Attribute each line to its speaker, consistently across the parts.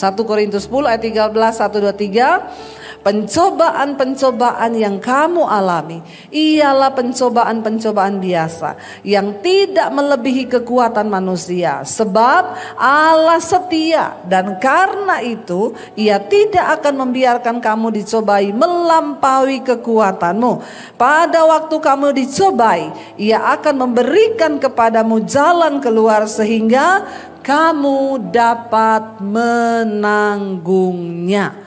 Speaker 1: 1 Korintus 10 ayat 13, 1, 2, 3. Pencobaan-pencobaan yang kamu alami ialah pencobaan-pencobaan biasa yang tidak melebihi kekuatan manusia. Sebab Allah setia dan karena itu Ia tidak akan membiarkan kamu dicobai melampaui kekuatanmu. Pada waktu kamu dicobai, Ia akan memberikan kepadamu jalan keluar sehingga kamu dapat menanggungnya.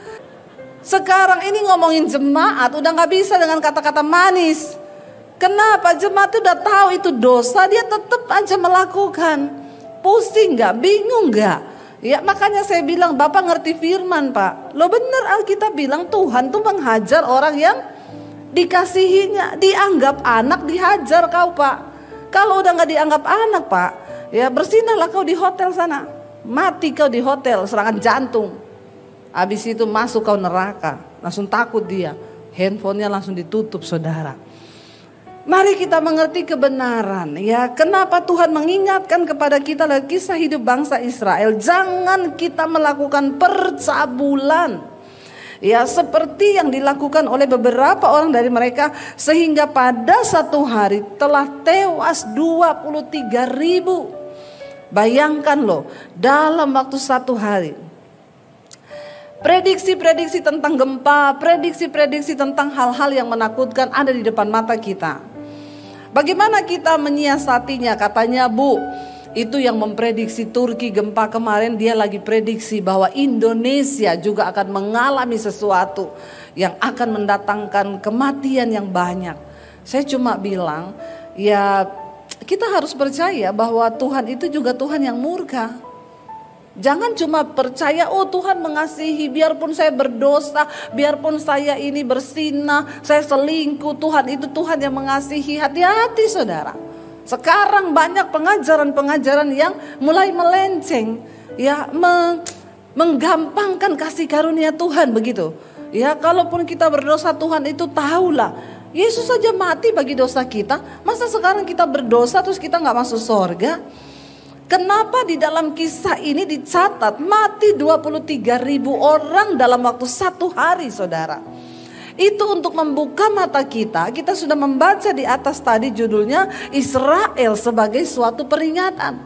Speaker 1: Sekarang ini ngomongin jemaat udah gak bisa dengan kata-kata manis. Kenapa? Jemaat udah tahu itu dosa, dia tetap aja melakukan. Pusing gak? Bingung gak? Ya makanya saya bilang, Bapak ngerti firman Pak. Lo bener Alkitab bilang Tuhan tuh menghajar orang yang dikasihinya. Dianggap anak dihajar kau Pak. Kalau udah gak dianggap anak Pak, ya bersinarlah kau di hotel sana. Mati kau di hotel, serangan jantung. Habis itu masuk kau neraka, langsung takut dia. Handphonenya langsung ditutup saudara. Mari kita mengerti kebenaran ya. Kenapa Tuhan mengingatkan kepada kita dalam kisah hidup bangsa Israel. Jangan kita melakukan percabulan. Ya seperti yang dilakukan oleh beberapa orang dari mereka. Sehingga pada satu hari telah tewas 23.000. Bayangkan loh, dalam waktu satu hari. Prediksi-prediksi tentang gempa, prediksi-prediksi tentang hal-hal yang menakutkan ada di depan mata kita. Bagaimana kita menyiasatinya? Katanya Bu, itu yang memprediksi Turki gempa kemarin, dia lagi prediksi bahwa Indonesia juga akan mengalami sesuatu yang akan mendatangkan kematian yang banyak. Saya cuma bilang, ya kita harus percaya bahwa Tuhan itu juga Tuhan yang murka. Jangan cuma percaya, oh Tuhan mengasihi, biarpun saya berdosa, biarpun saya ini bersinah, saya selingkuh, Tuhan itu Tuhan yang mengasihi. Hati-hati saudara. Sekarang banyak pengajaran-pengajaran yang mulai melenceng, ya menggampangkan kasih karunia Tuhan begitu. Ya kalaupun kita berdosa Tuhan itu tahulah, Yesus saja mati bagi dosa kita. Masa sekarang kita berdosa terus kita nggak masuk surga? Kenapa di dalam kisah ini dicatat mati 23.000 orang dalam waktu satu hari saudara. Itu untuk membuka mata kita. Kita sudah membaca di atas tadi judulnya Israel sebagai suatu peringatan.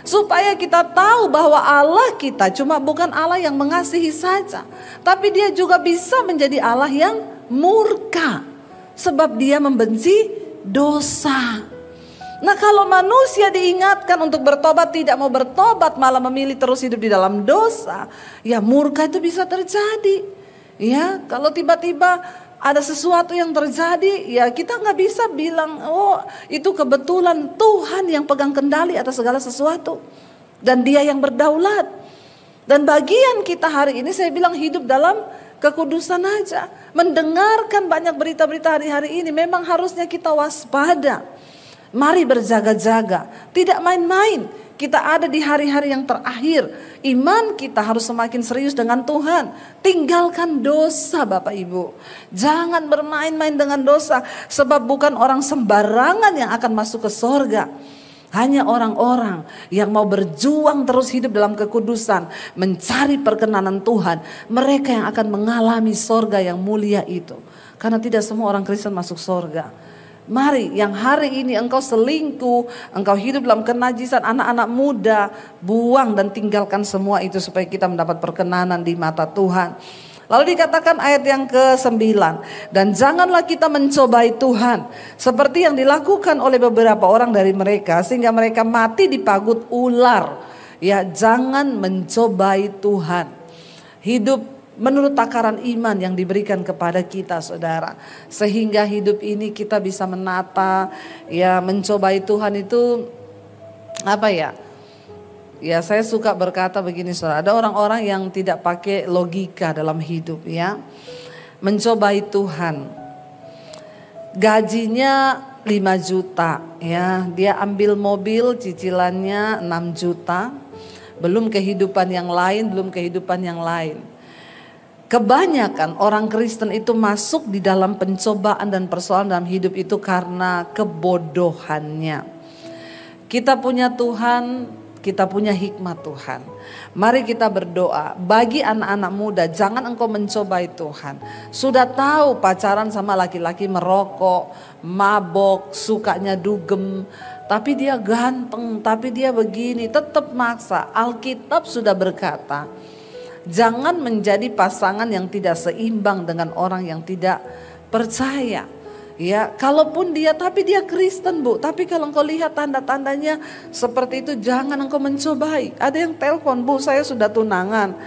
Speaker 1: Supaya kita tahu bahwa Allah kita cuma bukan Allah yang mengasihi saja. Tapi dia juga bisa menjadi Allah yang murka. Sebab dia membenci dosa. Nah kalau manusia diingatkan untuk bertobat tidak mau bertobat malah memilih terus hidup di dalam dosa, ya murka itu bisa terjadi. Ya kalau tiba-tiba ada sesuatu yang terjadi, ya kita nggak bisa bilang oh itu kebetulan, Tuhan yang pegang kendali atas segala sesuatu dan Dia yang berdaulat. Dan bagian kita hari ini saya bilang hidup dalam kekudusan aja, mendengarkan banyak berita-berita hari-hari ini memang harusnya kita waspada. Mari berjaga-jaga, tidak main-main. Kita ada di hari-hari yang terakhir. Iman kita harus semakin serius dengan Tuhan. Tinggalkan dosa Bapak Ibu. Jangan bermain-main dengan dosa. Sebab bukan orang sembarangan yang akan masuk ke sorga. Hanya orang-orang yang mau berjuang terus hidup dalam kekudusan. Mencari perkenanan Tuhan. Mereka yang akan mengalami sorga yang mulia itu. Karena tidak semua orang Kristen masuk sorga. Mari yang hari ini engkau selingkuh, engkau hidup dalam kenajisan, anak-anak muda, buang dan tinggalkan semua itu supaya kita mendapat perkenanan di mata Tuhan. Lalu dikatakan ayat yang ke-9, dan janganlah kita mencobai Tuhan seperti yang dilakukan oleh beberapa orang dari mereka sehingga mereka mati dipagut ular. Ya, jangan mencobai Tuhan. Hidup menurut takaran iman yang diberikan kepada kita saudara. Sehingga hidup ini kita bisa menata, ya mencobai Tuhan itu apa ya? Ya saya suka berkata begini saudara, ada orang-orang yang tidak pakai logika dalam hidup ya. Mencobai Tuhan. Gajinya 5 juta ya, dia ambil mobil cicilannya 6 juta. Belum kehidupan yang lain, belum kehidupan yang lain. Kebanyakan orang Kristen itu masuk di dalam pencobaan dan persoalan dalam hidup itu karena kebodohannya. Kita punya Tuhan kita punya hikmat Tuhan. Mari kita berdoa. Bagi anak-anak muda, jangan engkau mencobai Tuhan. Sudah tahu pacaran sama laki-laki merokok, mabok, sukanya dugem, tapi dia ganteng, tapi dia begini, tetap maksa. Alkitab sudah berkata, jangan menjadi pasangan yang tidak seimbang dengan orang yang tidak percaya. Ya, kalaupun dia, tapi dia Kristen Bu, tapi kalau engkau lihat tanda-tandanya seperti itu, jangan engkau mencobai. Ada yang telepon, Bu saya sudah tunangan,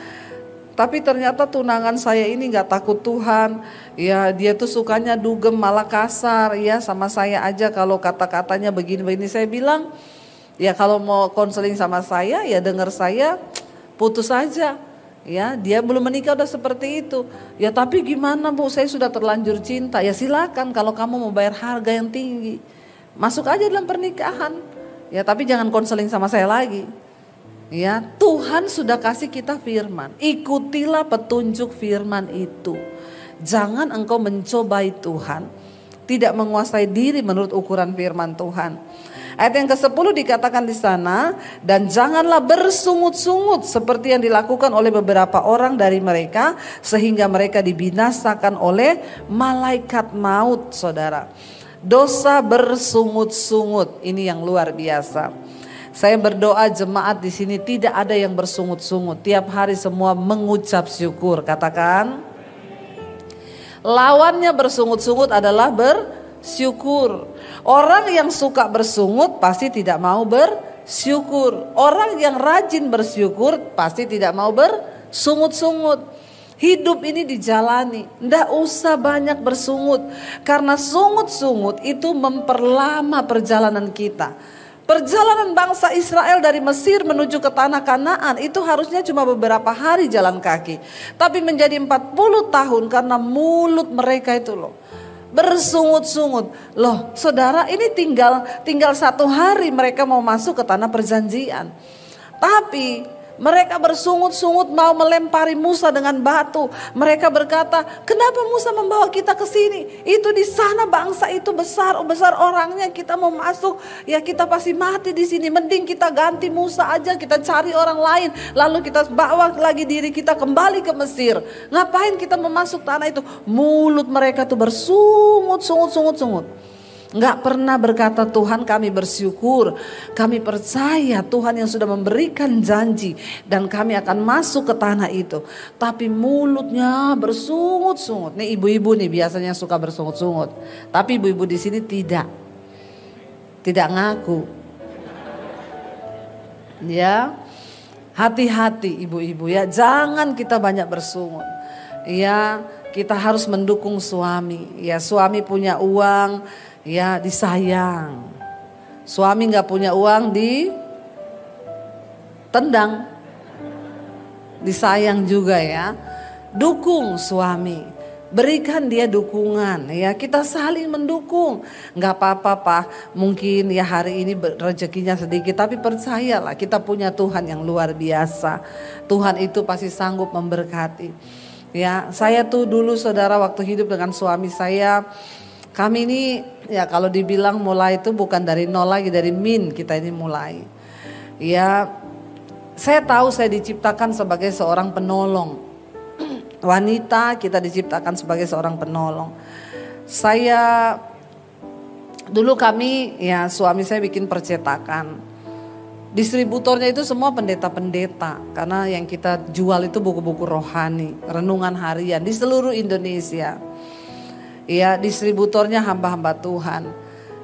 Speaker 1: tapi ternyata tunangan saya ini gak takut Tuhan. Ya, dia tuh sukanya dugem, malah kasar ya sama saya aja kalau kata-katanya begini-begini. Saya bilang, ya kalau mau konseling sama saya ya dengar saya, putus aja. Ya, dia belum menikah udah seperti itu. Ya tapi gimana Bu, saya sudah terlanjur cinta. Ya silakan, kalau kamu mau bayar harga yang tinggi, masuk aja dalam pernikahan. Ya tapi jangan konseling sama saya lagi. Ya, Tuhan sudah kasih kita firman. Ikutilah petunjuk firman itu. Jangan engkau mencobai Tuhan, tidak menguasai diri menurut ukuran firman Tuhan. Ayat yang ke-10 dikatakan di sana, dan janganlah bersungut-sungut seperti yang dilakukan oleh beberapa orang dari mereka, sehingga mereka dibinasakan oleh malaikat maut, saudara. Dosa bersungut-sungut ini yang luar biasa. Saya berdoa jemaat di sini tidak ada yang bersungut-sungut. Tiap hari semua mengucap syukur. Katakan, lawannya bersungut-sungut adalah bersyukur. Orang yang suka bersungut pasti tidak mau bersyukur. Orang yang rajin bersyukur pasti tidak mau bersungut-sungut. Hidup ini dijalani, ndak usah banyak bersungut. Karena sungut-sungut itu memperlama perjalanan kita. Perjalanan bangsa Israel dari Mesir menuju ke tanah Kanaan itu harusnya cuma beberapa hari jalan kaki. Tapi menjadi 40 tahun karena mulut mereka itu loh, bersungut-sungut. Loh saudara, ini tinggal 1 hari mereka mau masuk ke tanah perjanjian. Tapi mereka bersungut-sungut mau melempari Musa dengan batu. Mereka berkata, kenapa Musa membawa kita ke sini? Itu di sana bangsa itu besar orangnya, kita mau masuk, ya kita pasti mati di sini. Mending kita ganti Musa aja, kita cari orang lain, lalu kita bawa lagi diri kita kembali ke Mesir. Ngapain kita memasuk tanah itu? Mulut mereka tuh bersungut-sungut. Enggak pernah berkata, Tuhan kami bersyukur, kami percaya Tuhan yang sudah memberikan janji dan kami akan masuk ke tanah itu. Tapi mulutnya bersungut-sungut. Nih ibu-ibu nih biasanya suka bersungut-sungut. Tapi ibu-ibu di sini tidak ngaku. Ya, hati-hati ibu-ibu ya, jangan kita banyak bersungut. Ya, kita harus mendukung suami. Ya, suami punya uang, ya disayang. Suami gak punya uang ditendang, disayang juga ya. Dukung suami, berikan dia dukungan ya. Kita saling mendukung. Gak apa-apa Pak, mungkin ya hari ini rezekinya sedikit, tapi percayalah kita punya Tuhan yang luar biasa. Tuhan itu pasti sanggup memberkati. Ya, saya tuh dulu saudara waktu hidup dengan suami saya, kami ini ya kalau dibilang mulai itu bukan dari nol lagi, dari min kita ini mulai. Ya, saya tahu saya diciptakan sebagai seorang penolong. Wanita kita diciptakan sebagai seorang penolong. Saya dulu kami ya suami saya bikin percetakan. Distributornya itu semua pendeta-pendeta, karena yang kita jual itu buku-buku rohani, renungan harian di seluruh Indonesia. Ya, distributornya hamba-hamba Tuhan.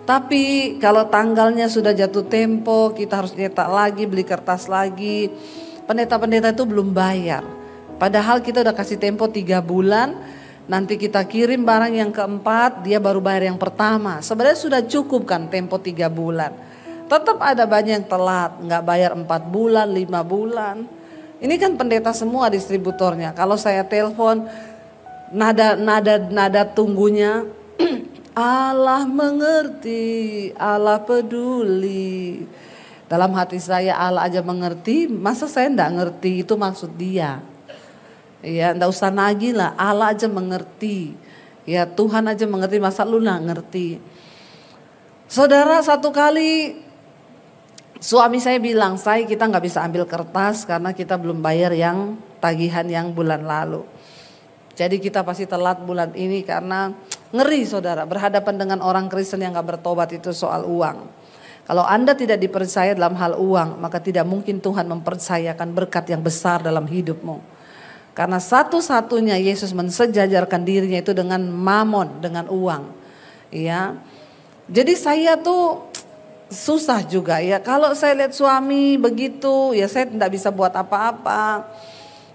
Speaker 1: Tapi kalau tanggalnya sudah jatuh tempo, kita harus nyetak lagi, beli kertas lagi. Pendeta-pendeta itu belum bayar. Padahal kita udah kasih tempo 3 bulan, nanti kita kirim barang yang keempat, dia baru bayar yang pertama. Sebenarnya sudah cukup kan tempo 3 bulan. Tetap ada banyak yang telat, nggak bayar 4 bulan, 5 bulan. Ini kan pendeta semua distributornya. Kalau saya telepon, nada tunggunya Allah mengerti, Allah peduli. Dalam hati saya, Allah aja mengerti, masa saya enggak ngerti? Itu maksud dia. Ya, enggak usah nagih lah, Allah aja mengerti. Ya, Tuhan aja mengerti, masa lu enggak ngerti? Saudara, satu kali Suami saya bilang, kita nggak bisa ambil kertas karena kita belum bayar yang tagihan yang bulan lalu. Jadi kita pasti telat bulan ini karena ngeri saudara, berhadapan dengan orang Kristen yang gak bertobat itu soal uang. Kalau Anda tidak dipercaya dalam hal uang, maka tidak mungkin Tuhan mempercayakan berkat yang besar dalam hidupmu. Karena satu-satunya Yesus mensejajarkan dirinya itu dengan mamon, dengan uang. Ya. Jadi saya tuh susah juga ya. Kalau saya lihat suami begitu, ya saya tidak bisa buat apa-apa.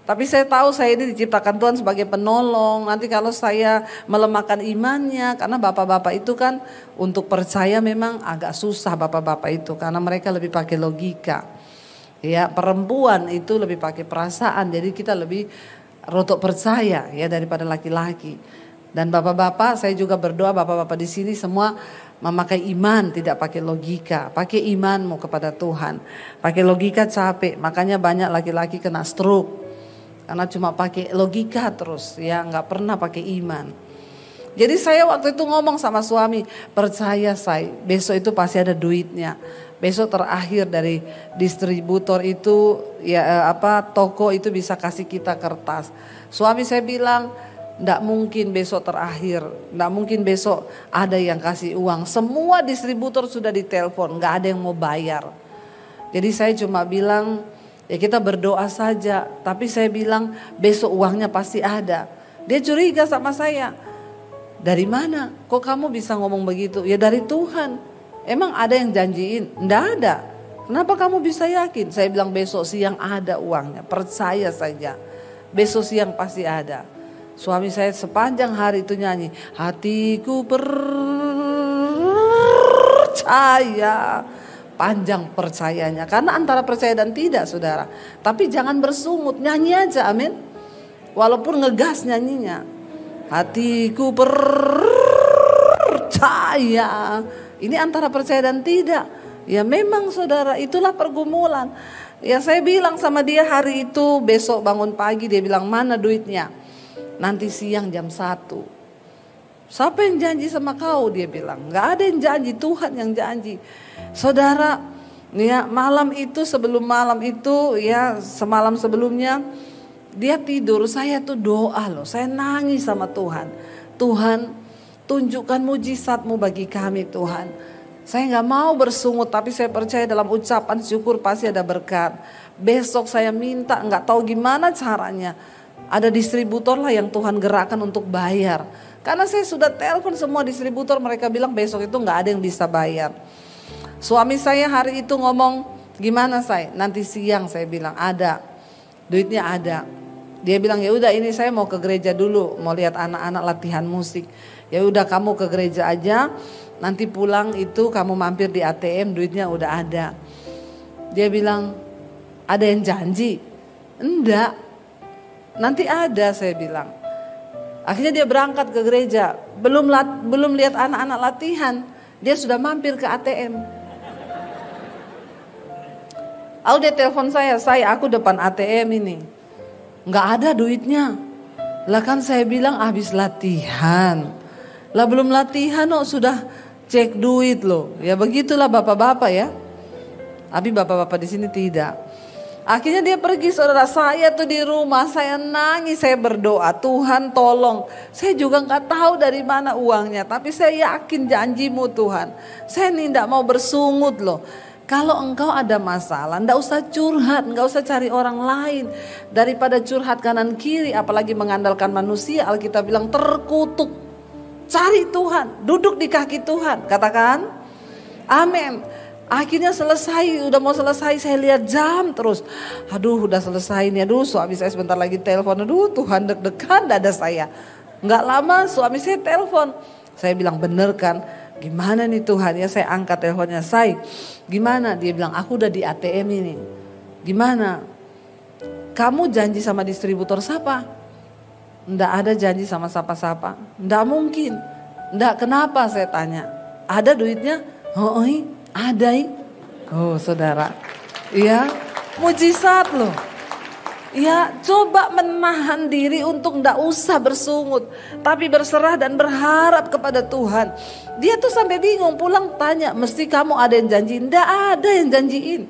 Speaker 1: Tapi saya tahu saya ini diciptakan Tuhan sebagai penolong. Nanti kalau saya melemahkan imannya, karena bapak-bapak itu kan untuk percaya memang agak susah bapak-bapak itu. Karena mereka lebih pakai logika. Ya, perempuan itu lebih pakai perasaan. Jadi kita lebih rotok percaya ya daripada laki-laki. Dan bapak-bapak, saya juga berdoa bapak-bapak di sini semua memakai iman, tidak pakai logika. Pakai imanmu kepada Tuhan. Pakai logika capek, makanya banyak laki-laki kena stroke. Karena cuma pakai logika terus, ya nggak pernah pakai iman. Jadi saya waktu itu ngomong sama suami, percaya saya, besok itu pasti ada duitnya. Besok terakhir dari distributor itu, ya toko itu bisa kasih kita kertas. Suami saya bilang, nggak mungkin besok terakhir, nggak mungkin besok ada yang kasih uang. Semua distributor sudah ditelepon, nggak ada yang mau bayar. Jadi saya cuma bilang, ya kita berdoa saja, tapi saya bilang besok uangnya pasti ada. Dia curiga sama saya. Dari mana? Kok kamu bisa ngomong begitu? Ya dari Tuhan. Emang ada yang janjiin? Nggak ada. Kenapa kamu bisa yakin? Saya bilang besok siang ada uangnya. Percaya saja. Besok siang pasti ada. Suami saya sepanjang hari itu nyanyi. Hatiku percaya. Panjang percayanya, karena antara percaya dan tidak saudara. Tapi jangan bersungut, nyanyi aja, amin. Walaupun ngegas nyanyinya. Hatiku percaya. Ini antara percaya dan tidak. Ya memang saudara, itulah pergumulan. Ya saya bilang sama dia hari itu, besok bangun pagi dia bilang mana duitnya. Nanti siang jam 1. Siapa yang janji sama kau? Dia bilang. Gak ada yang janji, Tuhan yang janji. Saudara, ya malam itu sebelum malam itu ya semalam sebelumnya dia tidur, saya tuh doa loh, saya nangis sama Tuhan. Tuhan, tunjukkan mujizat-Mu bagi kami Tuhan. Saya gak mau bersungut, tapi saya percaya dalam ucapan syukur pasti ada berkat. Besok saya minta, gak tahu gimana caranya. Ada distributor lah yang Tuhan gerakkan untuk bayar. Karena saya sudah telepon semua distributor, mereka bilang besok itu gak ada yang bisa bayar. Suami saya hari itu ngomong, gimana saya? Nanti siang saya bilang ada, duitnya ada. Dia bilang ya udah ini saya mau ke gereja dulu, mau lihat anak-anak latihan musik. Ya udah kamu ke gereja aja, nanti pulang itu kamu mampir di ATM, duitnya udah ada. Dia bilang ada yang janji? Enggak, nanti ada saya bilang. Akhirnya dia berangkat ke gereja, belum lihat anak-anak latihan, dia sudah mampir ke ATM. Lalu dia telepon saya aku depan ATM ini. Nggak ada duitnya. Lah kan saya bilang habis latihan. Lah belum latihan sudah cek duit loh. Ya begitulah bapak-bapak ya. Tapi bapak-bapak di sini tidak. Akhirnya dia pergi saudara, saya tuh di rumah, saya nangis, saya berdoa, Tuhan tolong. Saya juga nggak tahu dari mana uangnya, tapi saya yakin janji-Mu Tuhan. Saya ini tidak mau bersungut loh. Kalau engkau ada masalah, ndak usah curhat, nggak usah cari orang lain. Daripada curhat kanan kiri, apalagi mengandalkan manusia, Alkitab bilang terkutuk. Cari Tuhan, duduk di kaki Tuhan, katakan amin. Akhirnya selesai, udah mau selesai, saya lihat jam terus. Aduh udah selesai nih, aduh suami saya sebentar lagi telepon. Aduh Tuhan deg-degan dada saya. Nggak lama suami saya telepon. Saya bilang bener kan? Gimana nih Tuhan ya, saya angkat teleponnya. Gimana? Dia bilang aku udah di ATM ini. Gimana? Kamu janji sama distributor siapa? Nggak ada janji sama siapa-siapa. Nggak mungkin. Nggak, kenapa saya tanya. Ada duitnya? Oh ada. Oh saudara. Iya, mujizat loh. Ya, coba menahan diri untuk ndak usah bersungut, tapi berserah dan berharap kepada Tuhan. Dia tuh sampai bingung, pulang tanya, mesti kamu ada yang janjiin? Ndak ada yang janjiin.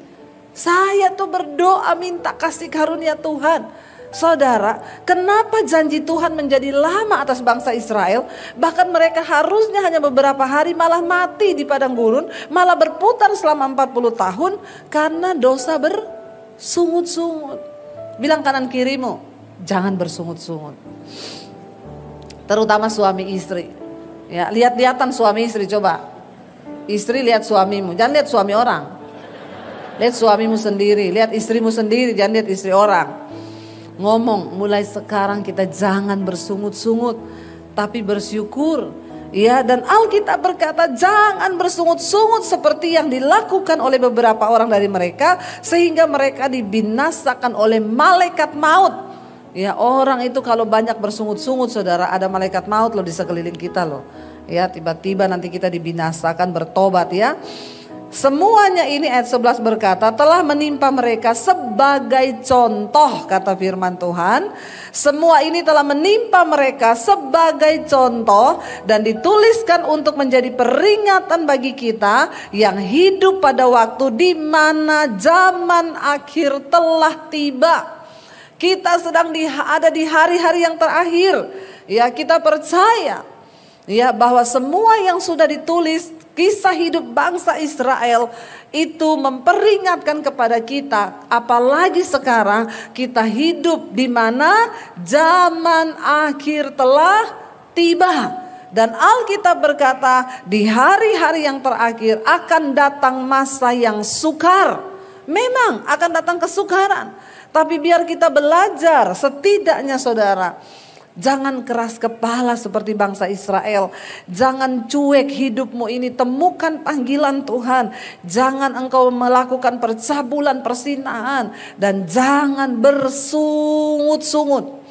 Speaker 1: Saya tuh berdoa minta kasih karunia Tuhan. Saudara, kenapa janji Tuhan menjadi lama atas bangsa Israel? Bahkan mereka harusnya hanya beberapa hari malah mati di padang gurun, malah berputar selama 40 tahun karena dosa bersungut-sungut. Bilang kanan kirimu, jangan bersungut-sungut. Terutama suami istri. Ya, lihat-lihatan suami istri coba. Istri lihat suamimu, jangan lihat suami orang. Lihat suamimu sendiri, lihat istrimu sendiri, jangan lihat istri orang. Ngomong, mulai sekarang kita jangan bersungut-sungut, tapi bersyukur. Ya, dan Alkitab berkata jangan bersungut-sungut seperti yang dilakukan oleh beberapa orang dari mereka, sehingga mereka dibinasakan oleh malaikat maut. Ya, orang itu kalau banyak bersungut-sungut, saudara, ada malaikat maut loh di sekeliling kita loh. Ya, tiba-tiba nanti kita dibinasakan, bertobat ya. Semuanya ini ayat 11 berkata telah menimpa mereka sebagai contoh, kata firman Tuhan. Semua ini telah menimpa mereka sebagai contoh dan dituliskan untuk menjadi peringatan bagi kita yang hidup pada waktu di mana zaman akhir telah tiba. Kita sedang ada di hari-hari yang terakhir. Ya, kita percaya ya bahwa semua yang sudah ditulis kisah hidup bangsa Israel itu memperingatkan kepada kita, apalagi sekarang kita hidup di mana zaman akhir telah tiba. Dan Alkitab berkata di hari-hari yang terakhir akan datang masa yang sukar. Memang akan datang kesukaran, tapi biar kita belajar setidaknya, saudara, jangan keras kepala seperti bangsa Israel. Jangan cuek hidupmu ini. Temukan panggilan Tuhan. Jangan engkau melakukan percabulan, persinahan. Dan jangan bersungut-sungut.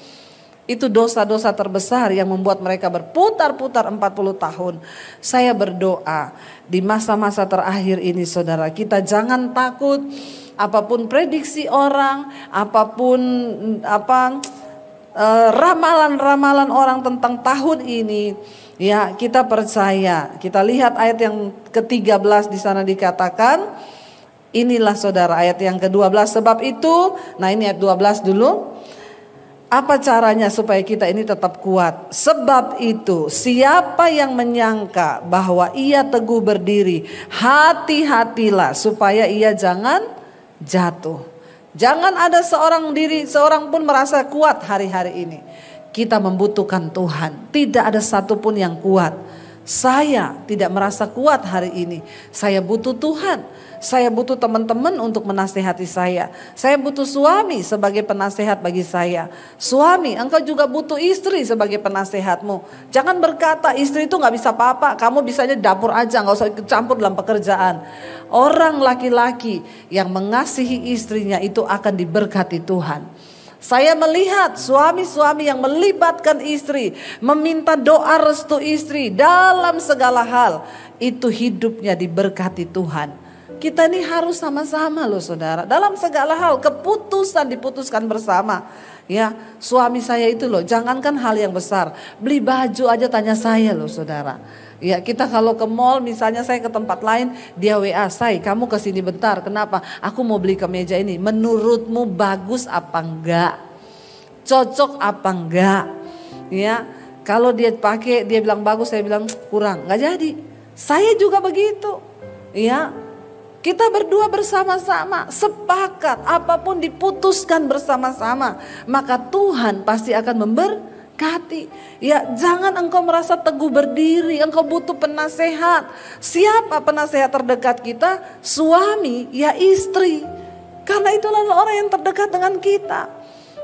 Speaker 1: Itu dosa-dosa terbesar yang membuat mereka berputar-putar 40 tahun. Saya berdoa di masa-masa terakhir ini, saudara, kita jangan takut. Apapun prediksi orang, apapun ramalan-ramalan orang tentang tahun ini, ya kita percaya. Kita lihat ayat yang ke-13 di sana dikatakan, inilah saudara ayat yang ke-12. Sebab itu, nah ini ayat 12 dulu. Apa caranya supaya kita ini tetap kuat? Sebab itu, siapa yang menyangka bahwa ia teguh berdiri, hati-hatilah supaya ia jangan jatuh. Jangan ada seorang pun merasa kuat hari-hari ini. Kita membutuhkan Tuhan. Tidak ada satupun yang kuat. Saya tidak merasa kuat hari ini. Saya butuh Tuhan. Saya butuh teman-teman untuk menasehati saya. Saya butuh suami sebagai penasehat bagi saya. Suami, engkau juga butuh istri sebagai penasehatmu. Jangan berkata istri itu gak bisa apa-apa. Kamu bisanya dapur aja, gak usah ikut campur dalam pekerjaan. Orang laki-laki yang mengasihi istrinya itu akan diberkati Tuhan. Saya melihat suami-suami yang melibatkan istri, meminta doa restu istri dalam segala hal, itu hidupnya diberkati Tuhan. Kita ini harus sama-sama loh, saudara. Dalam segala hal keputusan diputuskan bersama. Ya, suami saya itu loh, jangankan hal yang besar, beli baju aja tanya saya loh, saudara. Ya, kita kalau ke mall, misalnya saya ke tempat lain, dia WA, "Say, kamu kesini bentar, kenapa? Aku mau beli kemeja ini, menurutmu bagus apa enggak? Cocok apa enggak?" Ya, kalau dia pakai, dia bilang bagus, saya bilang kurang, enggak jadi. Saya juga begitu. Ya, kita berdua bersama-sama, sepakat, apapun diputuskan bersama-sama, maka Tuhan pasti akan memberkati. Ya, jangan engkau merasa teguh berdiri, engkau butuh penasehat. Siapa penasehat terdekat kita? Suami, ya istri. Karena itulah orang yang terdekat dengan kita.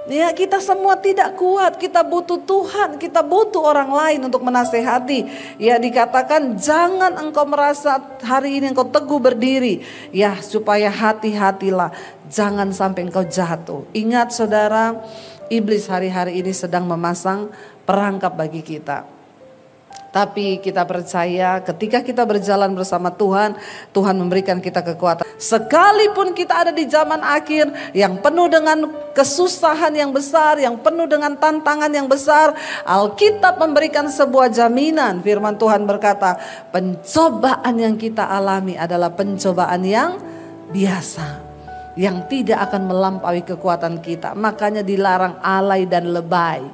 Speaker 1: Ya, kita semua tidak kuat, kita butuh Tuhan, kita butuh orang lain untuk menasehati. Ya, dikatakan jangan engkau merasa hari ini engkau teguh berdiri. Ya, supaya hati-hatilah, jangan sampai engkau jatuh. Ingat saudara, iblis hari-hari ini sedang memasang perangkap bagi kita. Tapi kita percaya ketika kita berjalan bersama Tuhan, Tuhan memberikan kita kekuatan. Sekalipun kita ada di zaman akhir yang penuh dengan kesusahan yang besar, yang penuh dengan tantangan yang besar, Alkitab memberikan sebuah jaminan. Firman Tuhan berkata, pencobaan yang kita alami adalah pencobaan yang biasa, yang tidak akan melampaui kekuatan kita. Makanya dilarang alay dan lebay.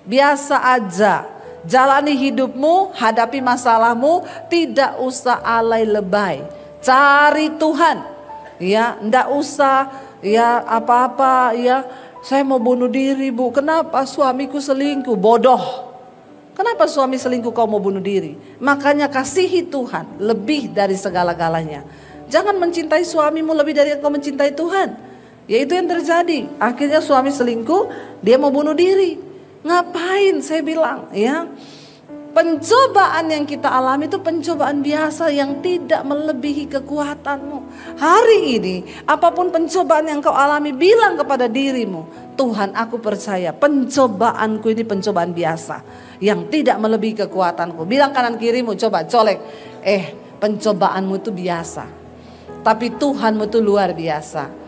Speaker 1: Biasa aja jalani hidupmu, hadapi masalahmu, tidak usah alay lebay. Cari Tuhan. Ya, ndak usah ya apa-apa ya. Saya mau bunuh diri, Bu. Kenapa? Suamiku selingkuh. Bodoh. Kenapa suami selingkuh kau mau bunuh diri? Makanya kasihi Tuhan lebih dari segala-galanya. Jangan mencintai suamimu lebih dari yang kau mencintai Tuhan. Ya itu yang terjadi. Akhirnya suami selingkuh, dia mau bunuh diri. Ngapain saya bilang ya. Pencobaan yang kita alami itu pencobaan biasa yang tidak melebihi kekuatanmu. Hari ini apapun pencobaan yang kau alami, bilang kepada dirimu, Tuhan aku percaya pencobaanku ini pencobaan biasa yang tidak melebihi kekuatanku. Bilang kanan kirimu, coba colek, pencobaanmu itu biasa, tapi Tuhanmu itu luar biasa.